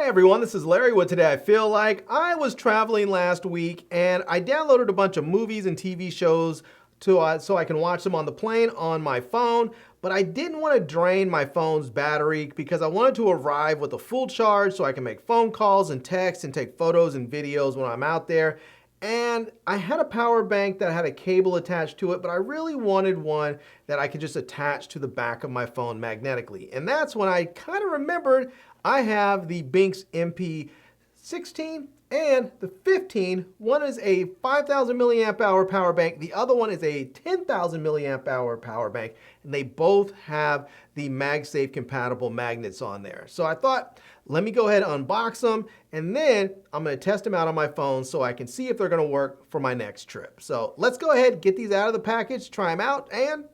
Hi everyone, this is Larry with Today I Feel Like. I was traveling last week and I downloaded a bunch of movies and TV shows so I can watch them on the plane on my phone, but I didn't want to drain my phone's battery because I wanted to arrive with a full charge so I can make phone calls and text and take photos and videos when I'm out there. And I had a power bank that had a cable attached to it, but I really wanted one that I could just attach to the back of my phone magnetically. And that's when I kind of remembered I have the Benks MP16 and the 15. One is a 5,000 milliamp hour power bank. The other one is a 10,000 milliamp hour power bank. And they both have the MagSafe compatible magnets on there. So I thought, let me go ahead and unbox them, and then I'm going to test them out on my phone so I can see if they're going to work for my next trip. So let's go ahead, get these out of the package, try them out, and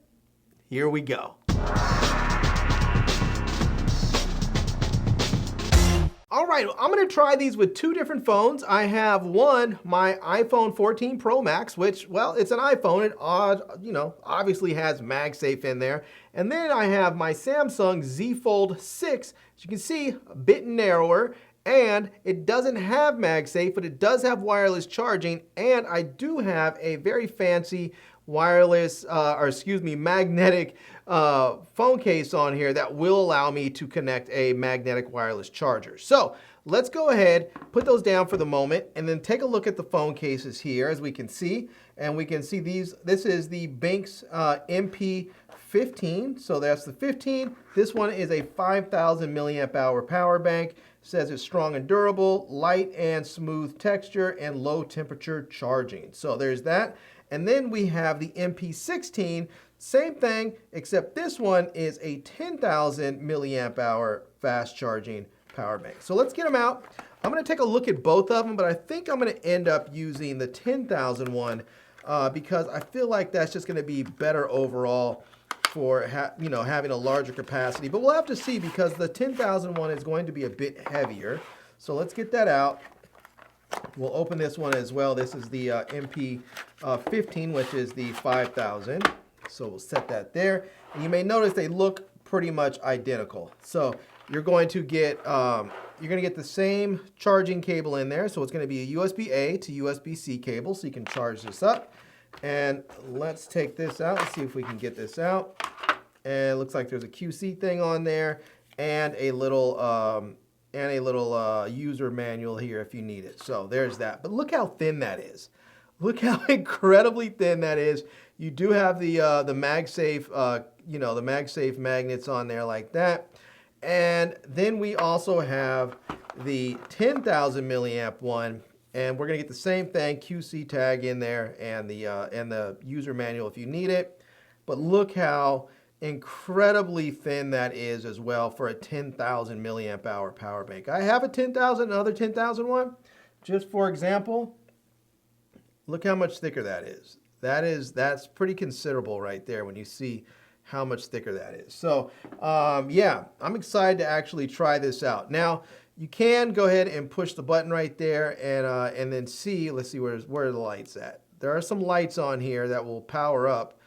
here we go. All right, I'm going to try these with two different phones. I have one, my iPhone 14 Pro Max, which, well, it's an iPhone. It obviously has MagSafe in there. And then I have my Samsung Z Fold 6. As you can see, a bit narrower, and it doesn't have MagSafe, but it does have wireless charging. And I do have a very fancy wireless, magnetic phone case on here that will allow me to connect a magnetic wireless charger. So let's go ahead, put those down for the moment, and then take a look at the phone cases here, as we can see. And we can see these. This is the Benks MP15. So that's the 15. This one is a 5,000 milliamp hour power bank. It says it's strong and durable, light and smooth texture, and low temperature charging. So there's that. And then we have the MP16, same thing, except this one is a 10,000 milliamp hour fast charging power bank. So let's get them out. I'm going to take a look at both of them, but I think I'm going to end up using the 10,000 one because I feel like that's just going to be better overall for having a larger capacity. But we'll have to see because the 10,000 one is going to be a bit heavier. So let's get that out. We'll open this one as well. This is the MP15, which is the 5,000. So we'll set that there. And you may notice they look pretty much identical. So you're going to get the same charging cable in there. So it's going to be a USB-A to USB-C cable, so you can charge this up. And let's take this out and see if we can get this out. And it looks like there's a QC thing on there and a little user manual here if you need it. So there's that. But look how thin that is. Look how incredibly thin that is. You do have the MagSafe, the MagSafe magnets on there like that. And then we also have the 10,000 milliamp one, and we're gonna get the same thing, QC tag in there, and the user manual if you need it. But look how incredibly thin that is as well for a 10,000 milliamp hour power bank. I have a 10,000, another 10,000 one. Just for example, look how much thicker that is. That's pretty considerable right there when you see how much thicker that is. So yeah, I'm excited to actually try this out. Now, you can go ahead and push the button right there and then see, let's see where are the lights at. There are some lights on here that will power up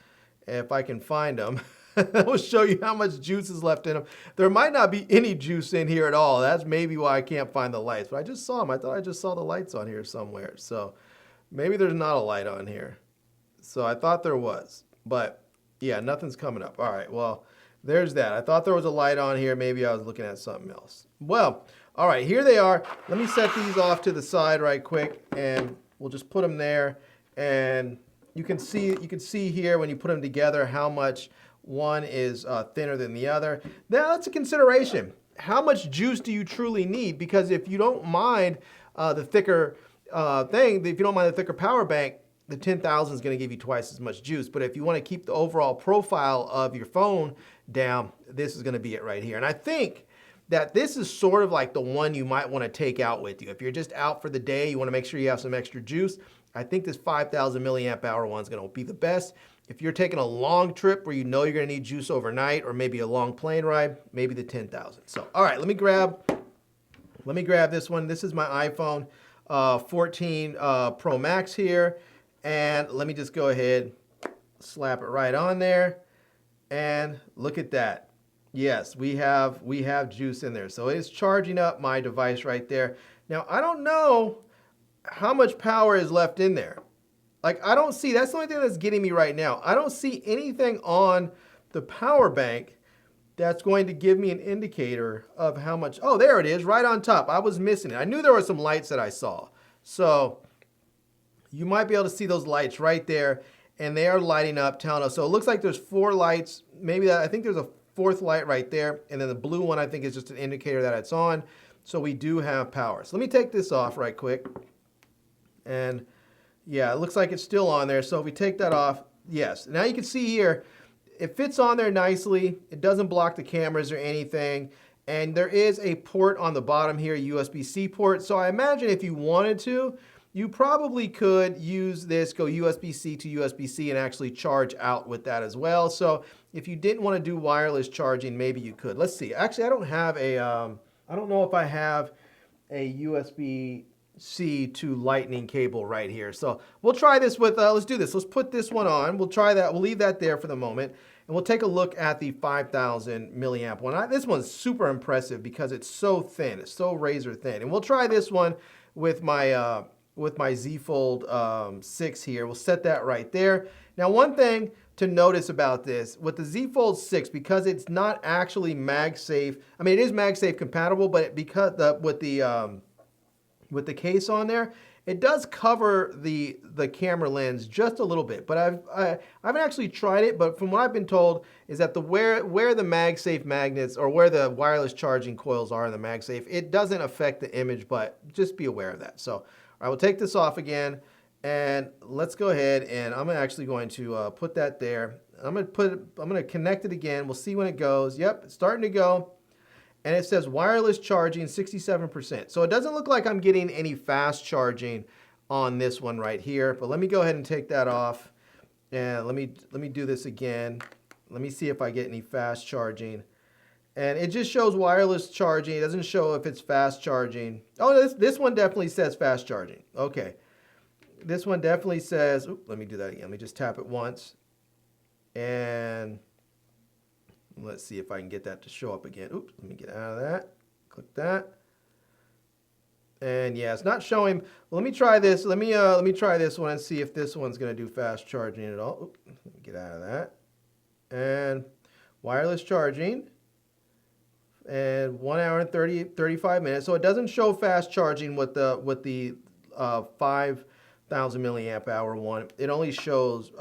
if I can find them. That will show you how much juice is left in them. There might not be any juice in here at all. That's maybe why I can't find the lights. But I just saw them. I thought I just saw the lights on here somewhere. So maybe there's not a light on here. So I thought there was. But yeah, nothing's coming up. All right, well, there's that. I thought there was a light on here. Maybe I was looking at something else. Well, all right, here they are. Let me set these off to the side right quick, and we'll just put them there. And you can see here when you put them together how much one is thinner than the other. Now that's a consideration. How much juice do you truly need? Because if you don't mind the thicker if you don't mind the thicker power bank, the 10,000 is going to give you twice as much juice. But if you want to keep the overall profile of your phone down, this is going to be it right here. And I think that this is sort of like the one you might want to take out with you. If you're just out for the day, you want to make sure you have some extra juice, I think this 5,000 milliamp hour one is going to be the best. If you're taking a long trip where you know you're going to need juice overnight, or maybe a long plane ride, maybe the 10,000. So, all right, let me grab this one. This is my iPhone 14 Pro Max here. And let me just go ahead, slap it right on there. And look at that. Yes, we have juice in there. So it's charging up my device right there. Now, I don't know how much power is left in there. Like, I don't see, that's the only thing that's getting me right now. I don't see anything on the power bank that's going to give me an indicator of how much. Oh, there it is, right on top. I was missing it. I knew there were some lights that I saw. So you might be able to see those lights right there, and they are lighting up, telling us. So it looks like there's 4 lights. Maybe I think there's a 4th light right there, and then the blue one I think is just an indicator that it's on. So we do have power. So let me take this off right quick. And yeah, it looks like it's still on there. So if we take that off, yes. Now you can see here, it fits on there nicely. It doesn't block the cameras or anything. And there is a port on the bottom here, USB-C port. So I imagine if you wanted to, you probably could use this, go USB-C to USB-C and actually charge out with that as well. So if you didn't want to do wireless charging, maybe you could. Let's see. Actually, I don't have a, I don't know if I have a USB-C to lightning cable right here. So we'll try this with, let's do this. Let's put this one on. We'll try that. We'll leave that there for the moment. And we'll take a look at the 5,000 milliamp one. This one's super impressive because it's so thin. It's so razor thin. And we'll try this one with my Z Fold 6 here. We'll set that right there. Now, one thing to notice about this, with the Z Fold 6, because it's not actually MagSafe, I mean, it is MagSafe compatible, but because with the case on there, it does cover the camera lens just a little bit. But I haven't actually tried it, but from what I've been told is that where the MagSafe magnets or where the wireless charging coils are in the MagSafe, it doesn't affect the image, but just be aware of that. So I will take this off again, and let's go ahead, and I'm actually going to put that there. I'm going to connect it again. We'll see when it goes. Yep, it's starting to go. And it says wireless charging 67%. So it doesn't look like I'm getting any fast charging on this one right here. But let me go ahead and take that off. And let me do this again. Let me see if I get any fast charging. And it just shows wireless charging. It doesn't show if it's fast charging. Oh, this one definitely says fast charging. Okay. This one definitely says, oops, let me do that again. Let me just tap it once. And let's see if I can get that to show up again. Oops, let me get out of that. Click that. And yeah, it's not showing. Well, let me try this. Let me try this one and see if this one's going to do fast charging at all. Oops, let me get out of that. And wireless charging. And 1 hour and 35 minutes. So it doesn't show fast charging with the 5,000 milliamp hour one. It only shows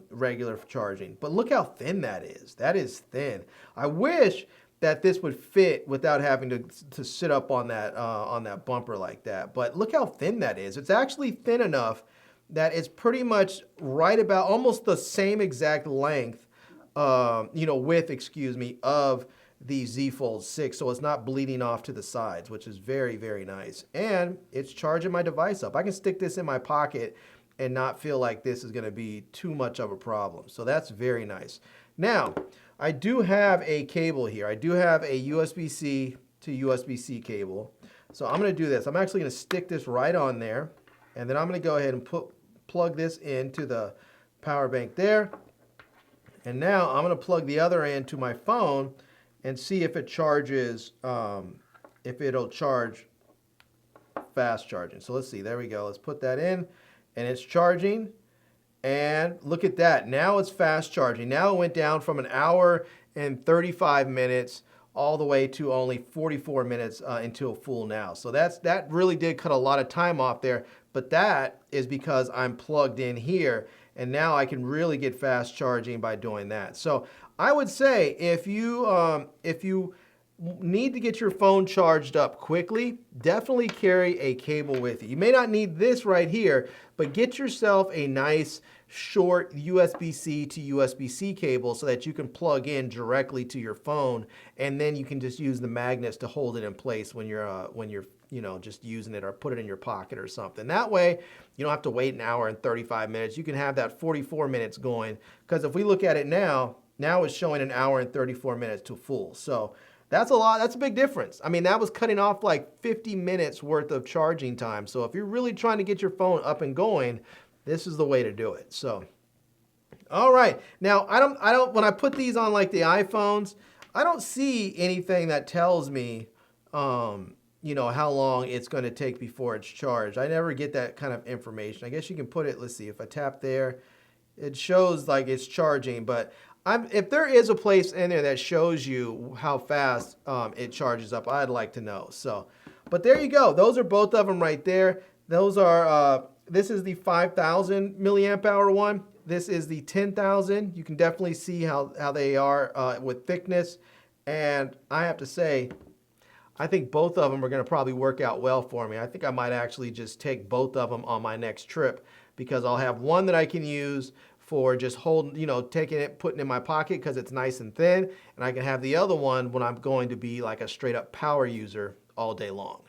regular charging. But look how thin that is. That is thin. I wish that this would fit without having to sit up on that bumper like that. But look how thin that is. It's actually thin enough that it's pretty much right about almost the same exact length, width, excuse me, of the Z Fold 6, so it's not bleeding off to the sides, which is very, very nice. And it's charging my device up. I can stick this in my pocket and not feel like this is going to be too much of a problem. So that's very nice. Now, I do have a cable here. I do have a USB-C to USB-C cable. So I'm going to do this. I'm actually going to stick this right on there, and then I'm going to go ahead and plug this into the power bank there. And now I'm going to plug the other end to my phone and see if it charges, if it'll charge fast charging. So let's see, there we go. Let's put that in, and it's charging. And look at that, now it's fast charging. Now it went down from 1 hour and 35 minutes all the way to only 44 minutes until full now. So that really did cut a lot of time off there, but that is because I'm plugged in here, and now I can really get fast charging by doing that. So I would say if you need to get your phone charged up quickly, definitely carry a cable with you. You may not need this right here, but get yourself a nice short USB-C to USB-C cable so that you can plug in directly to your phone, and then you can just use the magnets to hold it in place when you're just using it, or put it in your pocket or something. That way you don't have to wait 1 hour and 35 minutes. You can have that 44 minutes going, because if we look at it now it's showing 1 hour and 34 minutes to full. So that's a lot. That's a big difference. I mean, that was cutting off like 50 minutes worth of charging time. So if you're really trying to get your phone up and going, this is the way to do it. So, all right. Now, I don't, when I put these on like the iPhones, I don't see anything that tells me, you know, how long it's going to take before it's charged. I never get that kind of information. I guess you can put it, let's see, if I tap there, it shows like it's charging, but if there is a place in there that shows you how fast it charges up, I'd like to know. So, but there you go. Those are both of them right there. Those are, this is the 5,000 milliamp hour one. This is the 10,000. You can definitely see how they are with thickness. And I have to say, I think both of them are going to probably work out well for me. I think I might actually just take both of them on my next trip, because I'll have one that I can use for just holding, you know, taking it, putting it in my pocket because it's nice and thin. And I can have the other one when I'm going to be like a straight up power user all day long.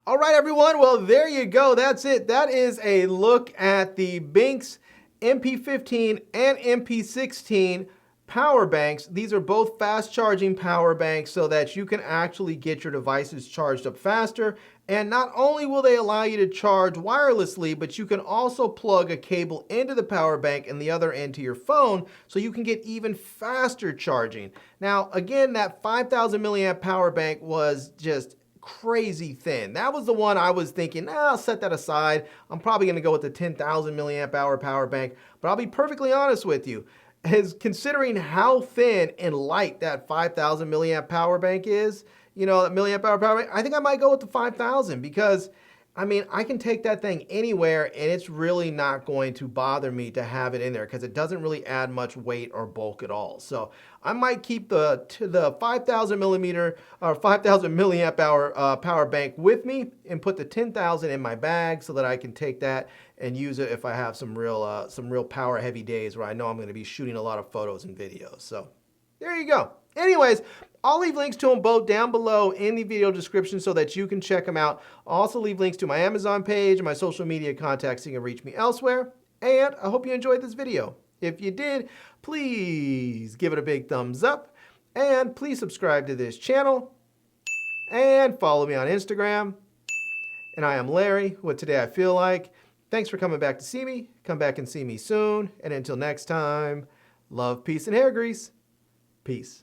All right, everyone. Well, there you go. That's it. That is a look at the Benks MP15 and MP16 power banks. These are both fast charging power banks so that you can actually get your devices charged up faster. And not only will they allow you to charge wirelessly, but you can also plug a cable into the power bank and the other end to your phone so you can get even faster charging. Now, again, that 5,000 milliamp power bank was just crazy thin. That was the one I was thinking, I'll set that aside. I'm probably going to go with the 10,000 milliamp hour power bank. But I'll be perfectly honest with you, as considering how thin and light that 5,000 milliamp power bank is, you know, that milliamp hour power bank, I think I might go with the 5,000 because, I mean, I can take that thing anywhere and it's really not going to bother me to have it in there because it doesn't really add much weight or bulk at all. So I might keep the 5,000 millimeter or 5,000 milliamp hour power bank with me and put the 10,000 in my bag so that I can take that and use it if I have some real power heavy days where I know I'm going to be shooting a lot of photos and videos. So there you go. Anyways, I'll leave links to them both down below in the video description so that you can check them out. I'll also leave links to my Amazon page and my social media contacts so you can reach me elsewhere. And I hope you enjoyed this video. If you did, please give it a big thumbs up and please subscribe to this channel and follow me on Instagram. And I am Larry with Today I Feel Like. Thanks for coming back to see me. Come back and see me soon. And until next time, love, peace, and hair grease. Peace.